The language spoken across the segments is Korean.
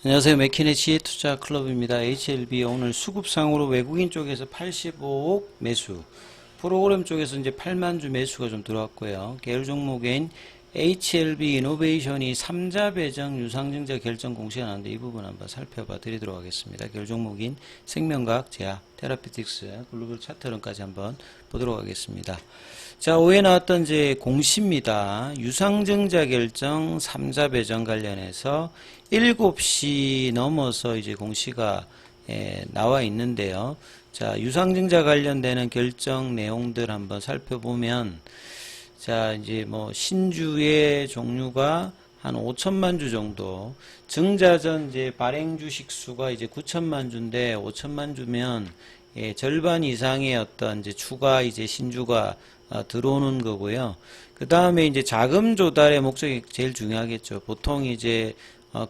안녕하세요. 맥키네치의 투자 클럽입니다. HLB 오늘 수급상으로 외국인 쪽에서 85억 매수, 프로그램 쪽에서 이제 8만 주 매수가 좀 들어왔고요. 계열 종목인 HLB 이노베이션이 3자 배정 유상증자 결정 공시가 나왔는데 이 부분 한번 살펴봐 드리도록 하겠습니다. 계열 종목인 생명과학, 제약, 테라피틱스, 글로벌 차트론까지 한번 보도록 하겠습니다. 자, 5회 나왔던 이제 공시입니다. 유상증자 결정 3자 배정 관련해서 7시 넘어서 이제 공시가 나와 있는데요. 자, 유상증자 관련되는 결정 내용들 한번 살펴보면, 자, 이제 뭐 신주의 종류가 한 5천만 주 정도, 증자전 이제 발행 주식 수가 이제 9천만 주인데 5천만 주면 절반 이상의 어떤 이제 추가 이제 신주가 들어오는 거고요. 그 다음에 이제 자금 조달의 목적이 제일 중요하겠죠. 보통 이제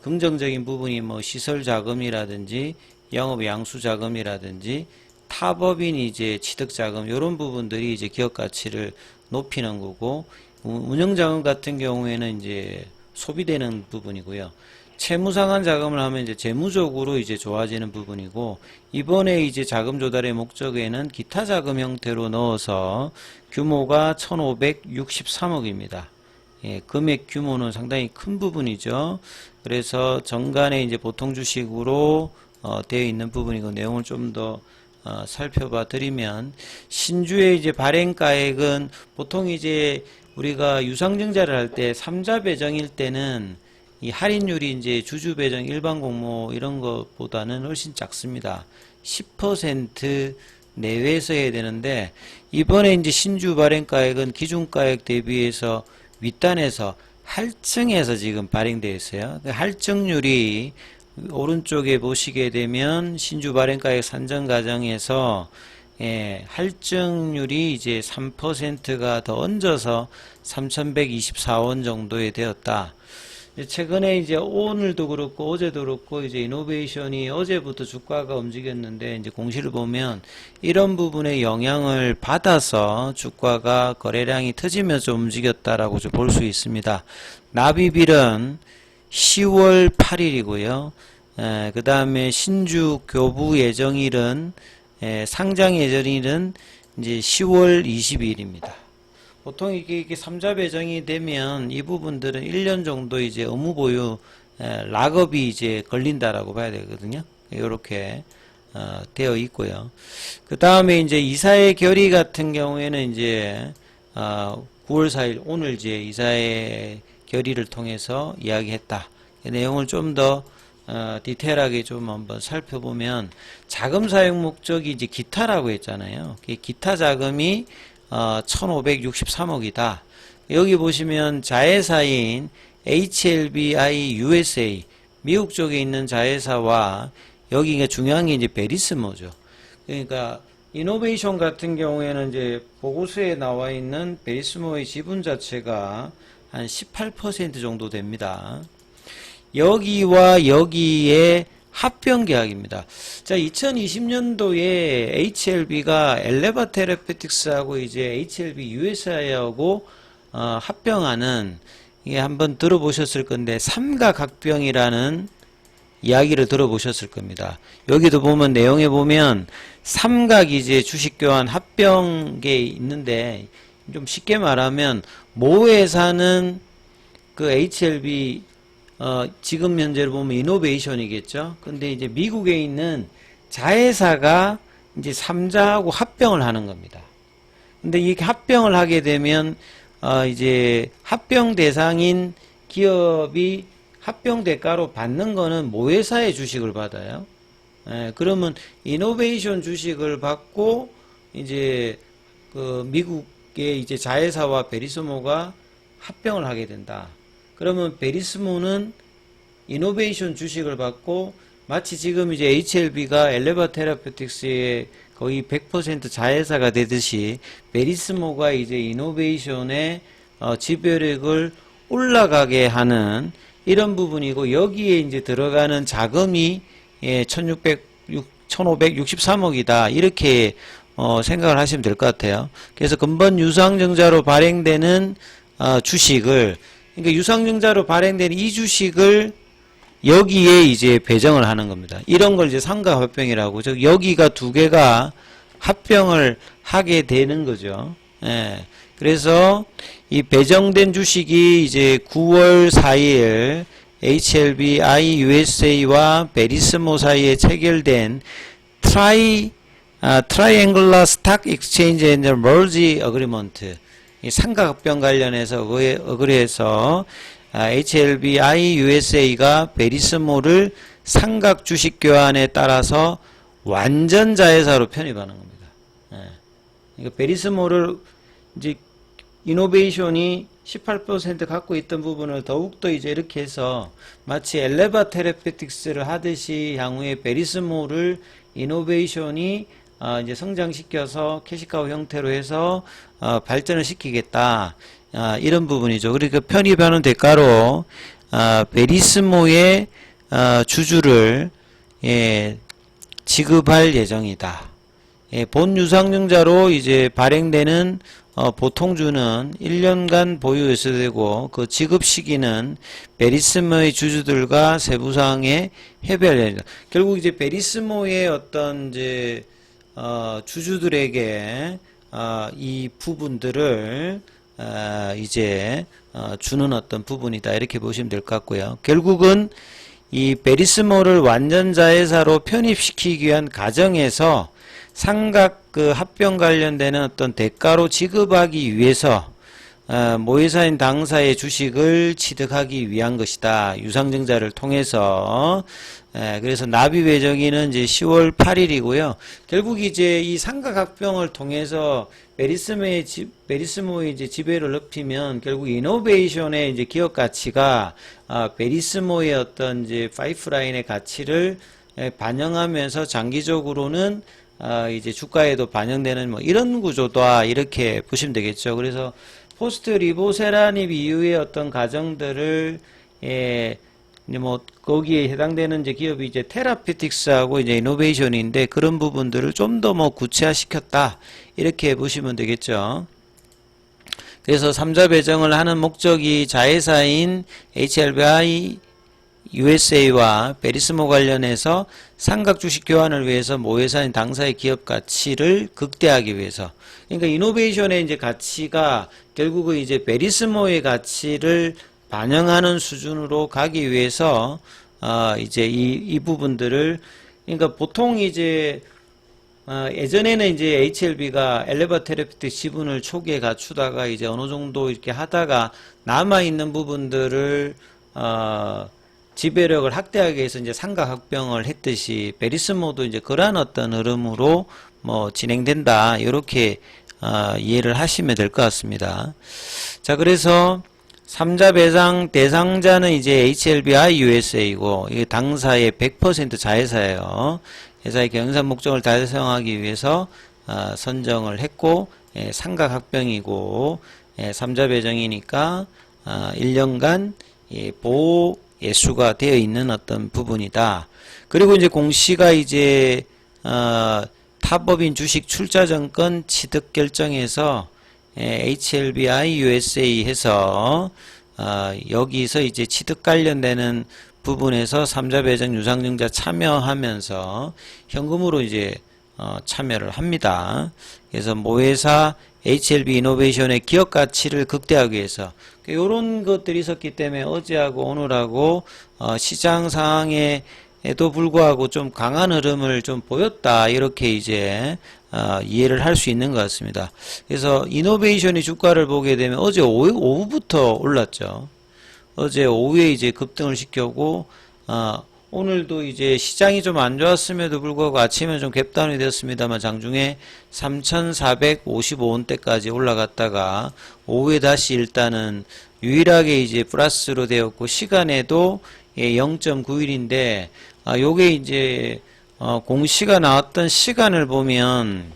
긍정적인 부분이 뭐 시설 자금이라든지 영업 양수 자금이라든지 타법인 이제 취득 자금 이런 부분들이 이제 기업 가치를 높이는 거고, 운영 자금 같은 경우에는 이제 소비되는 부분이고요. 채무 상환 자금을 하면 이제 재무적으로 이제 좋아지는 부분이고, 이번에 이제 자금 조달의 목적에는 기타 자금 형태로 넣어서 규모가 1563억입니다. 예, 금액 규모는 상당히 큰 부분이죠. 그래서 정간에 이제 보통 주식으로 되어 있는 부분이고, 내용을 좀 더 살펴봐 드리면, 신주의 이제 발행가액은 보통 이제 우리가 유상증자를 할 때 3자 배정일 때는 이 할인율이 이제 주주 배정 일반 공모 이런 것보다는 훨씬 작습니다. 10% 내외에서 해야 되는데, 이번에 이제 신주 발행가액은 기준가액 대비해서 윗단에서 할증해서 지금 발행되어 있어요. 그 할증률이 오른쪽에 보시게 되면 신주 발행가액 산정 과정에서 할증률이 이제 3%가 더 얹어서 3,124원 정도에 되었다. 최근에 이제 오늘도 그렇고 어제도 그렇고 이제 이노베이션이 어제부터 주가가 움직였는데, 이제 공시를 보면 이런 부분에 영향을 받아서 주가가 거래량이 터지면서 움직였다라고 좀 볼 수 있습니다. 납입일은 10월 8일이고요. 그 다음에 신주 교부 예정일은 상장 예정일은 이제 10월 22일입니다. 보통 이게 3자 배정이 되면 이 부분들은 1년 정도 이제 의무 보유 락업이 이제 걸린다라고 봐야 되거든요. 이렇게 되어 있고요. 그 다음에 이제 이사의 결의 같은 경우에는 이제 9월 4일 오늘 이제 이사의 결의를 통해서 이야기했다. 내용을 좀 더 디테일하게 좀 한번 살펴보면, 자금 사용 목적이 이제 기타라고 했잖아요. 기타 자금이 1563억이다. 여기 보시면 자회사인 HLBI USA, 미국 쪽에 있는 자회사와, 여기가 중요한 게 이제 베리스모죠. 그러니까 이노베이션 같은 경우에는 이제 보고서에 나와 있는 베리스모의 지분 자체가 한 18% 정도 됩니다. 여기와 여기에 합병 계약입니다. 자, 2020년도에 HLB가 엘레바 테라피틱스하고 이제 HLB USA하고 합병하는, 이게 한번 들어보셨을 건데 삼각합병이라는 이야기를 들어보셨을 겁니다. 여기도 보면 내용에 보면 삼각 이제 주식 교환 합병계 있는데, 좀 쉽게 말하면 모 회사는 그 HLB 지금 현재로 보면 이노베이션이겠죠. 근데 이제 미국에 있는 자회사가 이제 3자하고 합병을 하는 겁니다. 근데 이렇게 합병을 하게 되면 이제 합병 대상인 기업이 합병 대가로 받는 거는 모 회사의 주식을 받아요. 그러면 이노베이션 주식을 받고 이제 그 미국의 이제 자회사와 베리스모가 합병을 하게 된다. 그러면 베리스모는 이노베이션 주식을 받고, 마치 지금 이제 HLB가 엘레바 테라피틱스의 거의 100% 자회사가 되듯이 베리스모가 이제 이노베이션의 지배력을 올라가게 하는 이런 부분이고, 여기에 이제 들어가는 자금이 1563억이다. 이렇게 생각을 하시면 될 것 같아요. 그래서 근본 유상증자로 발행되는 주식을, 그러니까 유상증자로 발행된 이 주식을 여기에 이제 배정을 하는 겁니다. 이런 걸 이제 삼각합병이라고, 즉 여기가 두 개가 합병을 하게 되는 거죠. 예. 그래서 이 배정된 주식이 이제 9월 4일 HLB IUSA와 베리스모 사이에 체결된 Triangular Stock Exchange and Merge Agreement, 이 삼각합병 관련해서 어그리해서 HLB IUSA가 베리스모를 삼각 주식 교환에 따라서 완전 자회사로 편입하는 겁니다. 예. 그러니까 베리스모를 이제 이노베이션이 18% 갖고 있던 부분을 더욱더 이제 이렇게 해서 마치 엘레바 테라피틱스를 하듯이 향후에 베리스모를 이노베이션이 이제 성장시켜서 캐시카우 형태로 해서 발전을 시키겠다. 이런 부분이죠. 그러니까 편입하는 대가로 베리스모의 주주를 지급할 예정이다. 본 유상증자로 이제 발행되는 보통주는 1년간 보유해서 되고 그 지급 시기는 베리스모의 주주들과 세부사항에 협의할 예정이다. 결국 이제 베리스모의 어떤 이제 주주들에게 이 부분들을 이제 주는 어떤 부분이다, 이렇게 보시면 될 것 같고요. 결국은 이 베리스모를 완전 자회사로 편입시키기 위한 과정에서 삼각 그 합병 관련되는 어떤 대가로 지급하기 위해서 모회사인 당사의 주식을 취득하기 위한 것이다. 유상증자를 통해서. 그래서 납입 예정일은 이제 10월 8일이고요. 결국 이제 이 삼각합병을 통해서 베리스모의 이제 지배를 높이면 결국 이노베이션의 이제 기업 가치가 베리스모의 어떤 이제 파이프라인의 가치를 반영하면서 장기적으로는 이제 주가에도 반영되는 뭐 이런 구조다, 이렇게 보시면 되겠죠. 그래서 포스트 리보세라닙 이후의 어떤 과정들을 이제 뭐 거기에 해당되는 이제 기업이 이제 테라피틱스하고 이제 이노베이션인데 그런 부분들을 좀 더 뭐 구체화시켰다, 이렇게 보시면 되겠죠. 그래서 3자 배정을 하는 목적이 자회사인 HLBI USA와 베리스모 관련해서 삼각 주식 교환을 위해서 모회사인 당사의 기업 가치를 극대화하기 위해서. 그러니까 이노베이션의 이제 가치가 결국은 이제 베리스모의 가치를 반영하는 수준으로 가기 위해서 이제 이 부분들을, 그러니까 보통 이제 예전에는 이제 HLB가 엘레바 테라피틱 지분을 초기에 갖추다가 이제 어느 정도 이렇게 하다가 남아 있는 부분들을 지배력을 확대하기 위해서 이제 삼각합병을 했듯이 베리스모도 이제 그러한 어떤 흐름으로 뭐 진행된다, 이렇게 이해를 하시면 될 것 같습니다. 자, 그래서 3자 배상 대상자는 이제 HLBI USA이고 이게 당사의 100% 자회사예요. 회사의 경영상 목적을 달성하기 위해서 선정을 했고, 삼각합병이고 3자 배정이니까 1년간 보호 예수가 되어 있는 어떤 부분이다. 그리고 이제 공시가 이제 타법인 주식 출자증권 취득 결정에서 HLBI USA 해서 여기서 이제 취득 관련되는 부분에서 3자 배정 유상증자 참여하면서 현금으로 이제 참여를 합니다. 그래서 모회사 HLB 이노베이션의 기업 가치를 극대화하기 위해서 이런 것들이 있었기 때문에 어제하고 오늘하고 시장 상황에도 불구하고 좀 강한 흐름을 좀 보였다, 이렇게 이제 이해를 할 수 있는 것 같습니다. 그래서 이노베이션이 주가를 보게 되면 어제 오후부터 올랐죠. 어제 오후에 이제 급등을 시켰고 오늘도 이제 시장이 좀 안 좋았음에도 불구하고 아침에 좀 갭다운이 되었습니다만 장중에 3,455원대까지 올라갔다가 오후에 다시 일단은 유일하게 이제 플러스로 되었고 시간에도 0.9일인데 요게 이제 공시가 나왔던 시간을 보면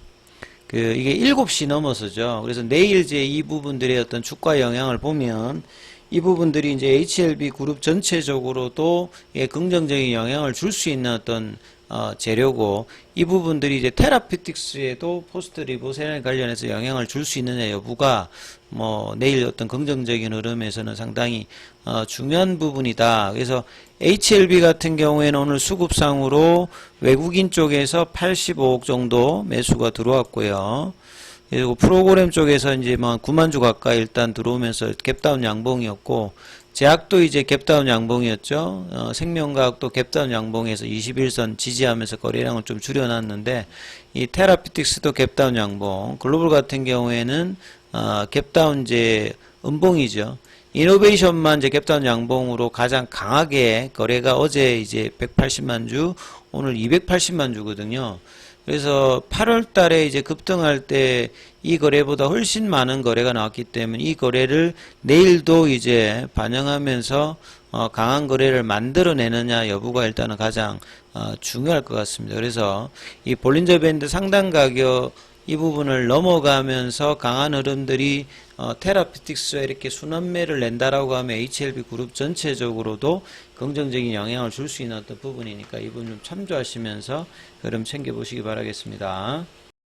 이게 7시 넘어서죠. 그래서 내일 이제 이 부분들의 어떤 주가 영향을 보면 이 부분들이 이제 HLB 그룹 전체적으로도 예, 긍정적인 영향을 줄 수 있는 어떤 재료고, 이 부분들이 이제 테라피틱스에도 포스트 리보세랄 관련해서 영향을 줄 수 있느냐 여부가 뭐 내일 어떤 긍정적인 흐름에서는 상당히 중요한 부분이다. 그래서 HLB 같은 경우에는 오늘 수급상으로 외국인 쪽에서 85억 정도 매수가 들어왔고요. 그리고 프로그램 쪽에서 이제 뭐 9만 주 가까이 일단 들어오면서 갭다운 양봉이었고, 제약도 이제 갭다운 양봉이었죠. 생명과학도 갭다운 양봉에서 21선 지지하면서 거래량을 좀 줄여놨는데, 이 테라피틱스도 갭다운 양봉, 글로벌 같은 경우에는 갭다운 이제 음봉이죠. 이노베이션만 이제 갭다운 양봉으로 가장 강하게 거래가 어제 이제 180만 주, 오늘 280만 주거든요. 그래서 8월 달에 이제 급등할 때 이 거래보다 훨씬 많은 거래가 나왔기 때문에 이 거래를 내일도 이제 반영하면서 강한 거래를 만들어내느냐 여부가 일단은 가장 중요할 것 같습니다. 그래서 이 볼린저 밴드 상단 가격 이 부분을 넘어가면서 강한 흐름들이 테라피틱스에 이렇게 순환매를 낸다라고 하면 HLB 그룹 전체적으로도 긍정적인 영향을 줄 수 있는 어떤 부분이니까 이 부분 좀 참조하시면서 흐름 챙겨보시기 바라겠습니다.